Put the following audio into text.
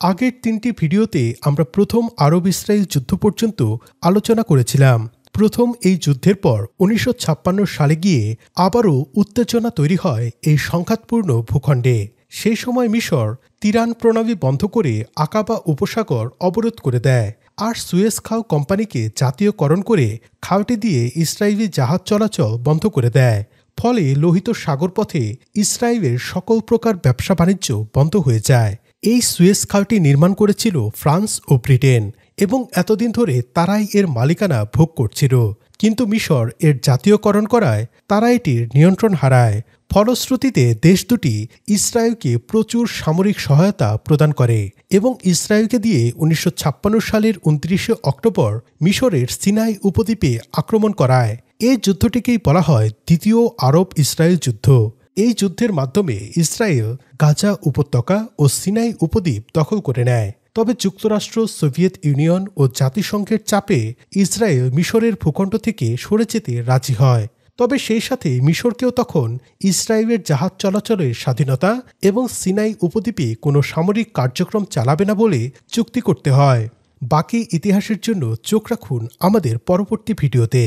আগের ৩টি ভিডিওতে আমরা প্রথম আরব ইসরায়েল যুদ্ধ পর্যন্ত আলোচনা করেছিলাম। প্রথম এই যুদ্ধের পর ১৯৫৬ সালে গিয়ে আবারও উত্তেজনা তৈরি হয় এই সংঘাতপূর্ণ ভূখণ্ডে। সেই সময় মিশর তিরান প্রণালী বন্ধ করে আকাবা উপসাগর অবরোধ করে দেয় আর সুয়েজ খাল কোম্পানিকে জাতীয়করণ করে খালটি দিয়ে ইসরায়েলি জাহাজ চলাচল বন্ধ করে দেয়। ফলে লোহিত সাগর পথে ইসরায়েলের সকল প্রকার ব্যবসা বাণিজ্য বন্ধ হয়ে যায়। এই সুয়েজ খালটি নির্মাণ করেছিল ফ্রান্স ও ব্রিটেন এবং এতদিন ধরে তারাই এর মালিকানা ভোগ করছিল। কিন্তু মিশর এর জাতীয়করণ করায় তারা এটির নিয়ন্ত্রণ হারায়। ফলশ্রুতিতে দেশ দুটি ইসরায়েলকে প্রচুর সামরিক সহায়তা প্রদান করে এবং ইসরায়েলকে দিয়ে ১৯৫৬ সালের ২৯ অক্টোবর মিশরের সিনাই উপদ্বীপে আক্রমণ করায়। এই যুদ্ধটিকেই বলা হয় দ্বিতীয় আরব ইসরায়েল যুদ্ধ। এই যুদ্ধের মাধ্যমে ইসরায়েল গাজা উপত্যকা ও সিনাই উপদ্বীপ দখল করে নেয়। তবে যুক্তরাষ্ট্র, সোভিয়েত ইউনিয়ন ও জাতিসংঘের চাপে ইসরায়েল মিশরের ভূখণ্ড থেকে সরে যেতে রাজি হয়। তবে সেই সাথে মিশরকেও তখন ইসরায়েলের জাহাজ চলাচলের স্বাধীনতা এবং সিনাই উপদ্বীপে কোনো সামরিক কার্যক্রম চালাবে না বলে চুক্তি করতে হয়। বাকি ইতিহাসের জন্য চোখ রাখুন আমাদের পরবর্তী ভিডিওতে।